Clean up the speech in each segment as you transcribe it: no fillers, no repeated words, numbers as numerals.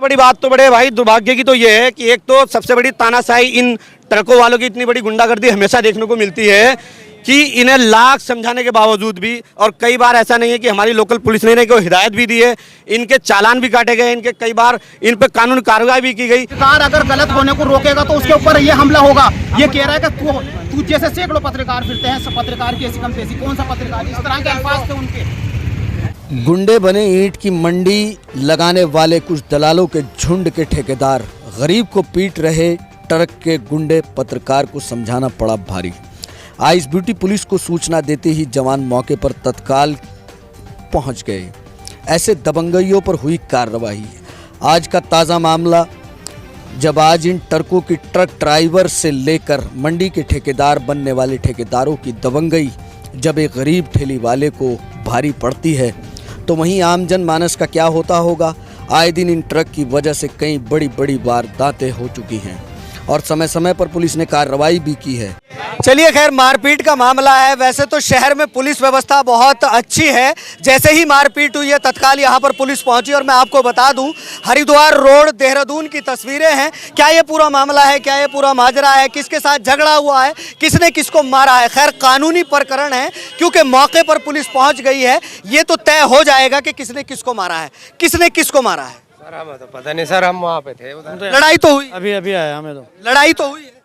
बड़ी बात तो बड़े भाई दुर्भाग्य की तो ये है कि एक तो सबसे बड़ी तानाशाही इन ट्रकों वालों की इतनी बड़ी गुंडागर्दी हमेशा देखने को मिलती है कि इन्हें लाख समझाने के बावजूद भी, और कई बार ऐसा नहीं है कि हमारी लोकल पुलिस ने इनको हिदायत भी दी है, इनके चालान भी काटे गए, इनके कई बार इन पर कानूनी कार्रवाई भी की गई। सरकार अगर गलत होने को रोकेगा तो उसके ऊपर ये हमला होगा। ये कह रहा है कि तू जैसे सैकड़ों पत्रकार फिरते हैं, सब पत्रकार की ऐसी कम तेजी, कौन सा पत्रकार, इस तरह के अल्फाज थे उनके। गुंडे बने ईंट की मंडी लगाने वाले कुछ दलालों के झुंड के ठेकेदार, गरीब को पीट रहे ट्रक के गुंडे, पत्रकार को समझाना पड़ा भारी। आइस ब्यूटी पुलिस को सूचना देते ही जवान मौके पर तत्काल पहुंच गए। ऐसे दबंगइयों पर हुई कार्रवाई। आज का ताज़ा मामला, जब आज इन ट्रकों की ट्रक ड्राइवर से लेकर मंडी के ठेकेदार बनने वाले ठेकेदारों की दबंगई जब एक गरीब ठेली वाले को भारी पड़ती है, तो वहीं आम जन मानस का क्या होता होगा। आए दिन इन ट्रक की वजह से कई बड़ी बड़ी वारदातें हो चुकी हैं और समय समय पर पुलिस ने कार्रवाई भी की है। चलिए खैर, मारपीट का मामला है। वैसे तो शहर में पुलिस व्यवस्था बहुत अच्छी है। जैसे ही मारपीट हुई है तत्काल यहाँ पर पुलिस पहुंची। और मैं आपको बता दूं, हरिद्वार रोड देहरादून की तस्वीरें हैं। क्या ये पूरा मामला है, क्या ये पूरा माजरा है, किसके साथ झगड़ा हुआ है, किसने किसको मारा है, खैर कानूनी प्रकरण है। क्योंकि मौके पर पुलिस पहुँच गई है, ये तो तय हो जाएगा कि किसने किसको मारा है, किसने किसको मारा है। सर हमें तो पता नहीं सर, हम वहाँ पे थे। लड़ाई तो हुई, अभी अभी आया हमें तो। लड़ाई तो हुई है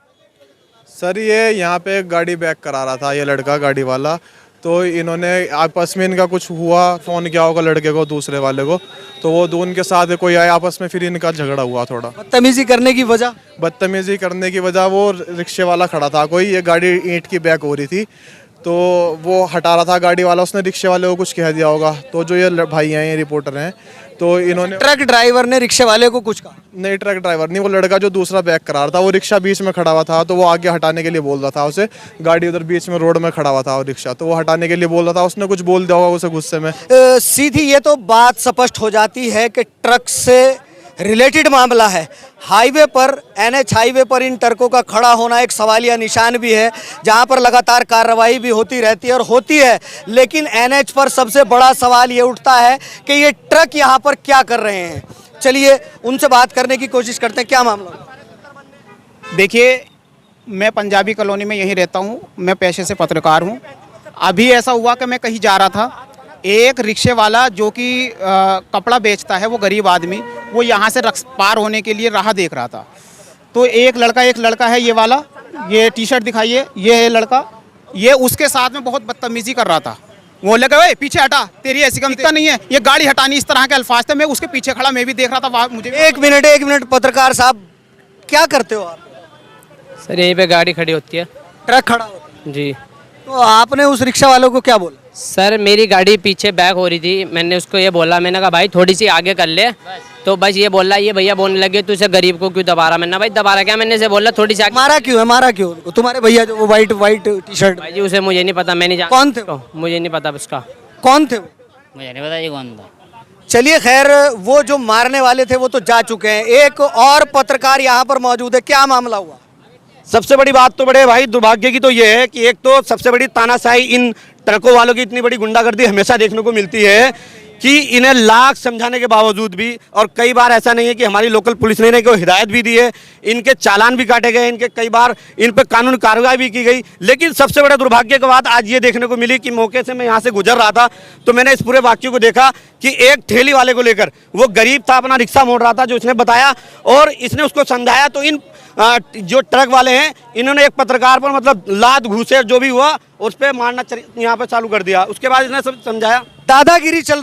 सर। ये यहाँ पे एक गाड़ी बैक करा रहा था, ये लड़का गाड़ी वाला, तो इन्होंने आपस में इनका कुछ हुआ, फ़ोन किया होगा लड़के को दूसरे वाले को, तो वो दो उनके साथ कोई आए आपस में, फिर इनका झगड़ा हुआ। थोड़ा बदतमीजी करने की वजह, बदतमीजी करने की वजह वो रिक्शे वाला खड़ा था कोई, ये गाड़ी ईंट की बैक हो रही थी, तो वो हटा रहा था गाड़ी वाला, उसने रिक्शे वाले को कुछ कह दिया होगा। तो जो ये भाई हैं, ये रिपोर्टर हैं, तो इन्होंने, ट्रक ड्राइवर ने रिक्शे वाले को कुछ कहा? नहीं, ट्रक ड्राइवर नहीं, वो लड़का जो दूसरा बैक करा रहा था, वो रिक्शा बीच में खड़ा हुआ था, तो वो आगे हटाने के लिए बोल रहा था उसे। गाड़ी उधर बीच में रोड में खड़ा हुआ था और रिक्शा, तो वो हटाने के लिए बोल रहा था, उसने कुछ बोल दिया होगा उसे गुस्से में। सीधी ये तो बात स्पष्ट हो जाती है कि ट्रक से रिलेटेड मामला है। हाईवे पर, NH हाईवे पर इन ट्रकों का खड़ा होना एक सवालिया निशान भी है, जहां पर लगातार कार्रवाई भी होती रहती है और होती है। लेकिन NH पर सबसे बड़ा सवाल ये उठता है कि ये ट्रक यहां पर क्या कर रहे हैं। चलिए उनसे बात करने की कोशिश करते हैं। क्या मामला? देखिए, मैं पंजाबी कॉलोनी में यहीं रहता हूँ, मैं पेशे से पत्रकार हूँ। अभी ऐसा हुआ कि मैं कहीं जा रहा था, एक रिक्शे वाला जो कि कपड़ा बेचता है, वो गरीब आदमी, वो यहाँ से पार होने के लिए राह देख रहा था। तो एक लड़का है, ये वाला, ये टी शर्ट दिखाइए, ये है लड़का, ये उसके साथ में बहुत बदतमीजी कर रहा था। वो लगा, ओए पीछे हटा, तेरी ऐसी कम नहीं है, ये गाड़ी हटानी, इस तरह के अल्फाज थे। मैं उसके पीछे खड़ा, मैं भी देख रहा था। मुझे एक मिनट पत्रकार साहब, क्या करते हो आप? सर यहीं पे गाड़ी खड़ी होती है, ट्रक खड़ा होता है जी। तो आपने उस रिक्शा वालों को क्या बोला? सर मेरी गाड़ी पीछे बैक हो रही थी, मैंने उसको ये बोला, मैंने कहा भाई थोड़ी सी आगे कर ले, तो बस ये बोला, ये भैया बोलने लगे तू इसे गरीब को क्यों दबा रहा। मैंने भाई दबा रहा क्या, मैंने इसे बोला थोड़ी सी मारा क्यों है, मारा क्यों उनको? तुम्हारे भैया जो वो वाइट टी शर्ट, भाई जी उसे मुझे नहीं पता, मैं नहीं जानता। कौन थे वो? मुझे नहीं पता उसका कौन थे वो? मुझे नहीं पता ये कौन था। चलिए खैर, वो जो मारने वाले थे वो तो जा चुके हैं। एक और पत्रकार यहाँ पर मौजूद है। क्या मामला हुआ? सबसे बड़ी बात तो बड़े भाई दुर्भाग्य की तो ये है कि एक तो सबसे बड़ी तानाशाही इन ट्रकों वालों की इतनी बड़ी गुंडागर्दी हमेशा देखने को मिलती है कि इन्हें लाख समझाने के बावजूद भी, और कई बार ऐसा नहीं है कि हमारी लोकल पुलिस ने इनको हिदायत भी दी है, इनके चालान भी काटे गए, इनके कई बार इन पर कानूनी कार्रवाई भी की गई। लेकिन सबसे बड़ा दुर्भाग्य की बात आज ये देखने को मिली कि मौके से मैं यहाँ से गुजर रहा था, तो मैंने इस पूरे वाक्य को देखा कि एक ठेली वाले को लेकर, वो गरीब था, अपना रिक्शा मोड़ रहा था, जो इसने बताया, और इसने उसको समझाया, तो इन जो ट्रक वाले हैं, इन्होंने एक पत्रकार पर मतलब लात घूसे जो भी हुआ उस पर मारना यहाँ पे चालू कर दिया। उसके बाद इसने सब समझाया। दादागिरी चल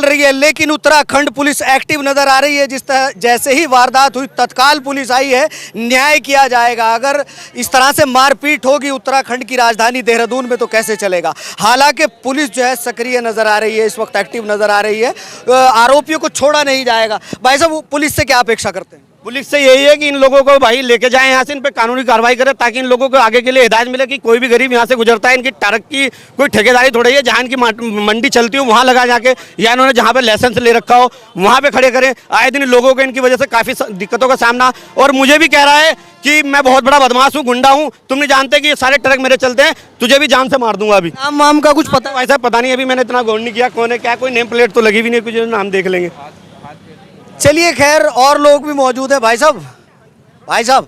रही है, लेकिन उत्तराखंड पुलिस एक्टिव नजर आ रही है। जिस तरह जैसे ही वारदात हुई तत्काल पुलिस आई है, न्याय किया जाएगा। अगर इस तरह से मारपीट होगी उत्तराखंड की राजधानी देहरादून में तो कैसे चलेगा। हालांकि पुलिस जो है सक्रिय नजर आ रही है, इस वक्त एक्टिव नजर आ रही है, आरोपियों को छोड़ा नहीं जाएगा। भाई साहब, पुलिस से क्या अपेक्षा करते हैं? पुलिस से यही है कि इन लोगों को भाई लेके जाएं यहाँ से, इन पे कानूनी कार्रवाई करें, ताकि इन लोगों को आगे के लिए हिदायत मिले कि कोई भी गरीब यहाँ से गुजरता है, इनकी ट्रक की कोई ठेकेदारी थोड़ी है, जहाँ इनकी मंडी चलती हो वहाँ लगा जाके, या इन्होंने जहाँ पे लाइसेंस ले रखा हो वहाँ पे खड़े करें। आए दिन लोगों को इनकी वजह से काफ़ी दिक्कतों का सामना, और मुझे भी कह रहा है कि मैं बहुत बड़ा बदमाश हूँ, गुंडा हूँ, तुम नहीं जानते कि ये सारे ट्रक मेरे चलते हैं, तुझे भी जान से मार दूंगा। अभी नाम वाम का कुछ पता? वैसा पता नहीं, अभी मैंने इतना गौर नहीं किया, कौन है क्या, कोई नेम प्लेट तो लगी भी नहीं, कुछ नाम देख लेंगे। चलिए खैर और लोग भी मौजूद है। भाई साहब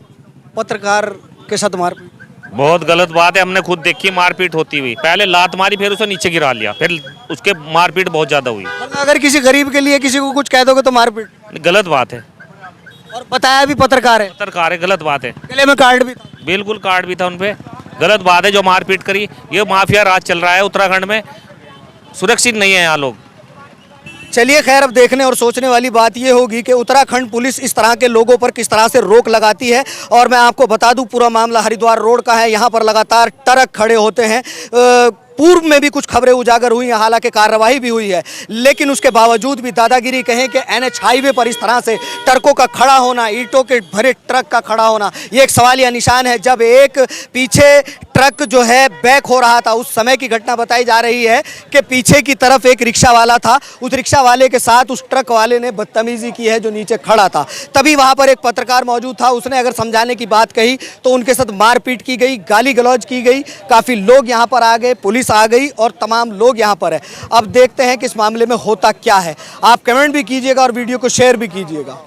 पत्रकार के साथ मारपीट बहुत गलत बात है। हमने खुद देखी मारपीट होती हुई, पहले लात मारी फिर उसे नीचे गिरा लिया, फिर उसके मारपीट बहुत ज्यादा हुई। वरना अगर किसी गरीब के लिए किसी को कुछ कह दोगे तो मारपीट, गलत बात है। और बताया भी पत्रकार है, पत्रकार है, गलत बात है। गले में कार्ड भी था। बिल्कुल कार्ड भी था उनपे। गलत बात है जो मारपीट करी। ये माफिया राज चल रहा है उत्तराखंड में, सुरक्षित नहीं है यहाँ लोग। चलिए खैर अब देखने और सोचने वाली बात ये होगी कि उत्तराखंड पुलिस इस तरह के लोगों पर किस तरह से रोक लगाती है। और मैं आपको बता दूं पूरा मामला हरिद्वार रोड का है। यहाँ पर लगातार ट्रक खड़े होते हैं। पूर्व में भी कुछ खबरें उजागर हुई हैं, हालांकि कार्रवाई भी हुई है, लेकिन उसके बावजूद भी दादागिरी कहें कि एनएच हाईवे पर इस तरह से ट्रकों का खड़ा होना, ईंटों के भरे ट्रक का खड़ा होना, ये एक सवालिया निशान है। जब एक पीछे ट्रक जो है बैक हो रहा था, उस समय की घटना बताई जा रही है कि पीछे की तरफ एक रिक्शा वाला था, उस रिक्शा वाले के साथ उस ट्रक वाले ने बदतमीजी की है जो नीचे खड़ा था। तभी वहाँ पर एक पत्रकार मौजूद था, उसने अगर समझाने की बात कही तो उनके साथ मारपीट की गई, गाली गलौज की गई, काफ़ी लोग यहाँ पर आ गए, पुलिस आ गई और तमाम लोग यहाँ पर है। अब देखते हैं कि इस मामले में होता क्या है। आप कमेंट भी कीजिएगा और वीडियो को शेयर भी कीजिएगा।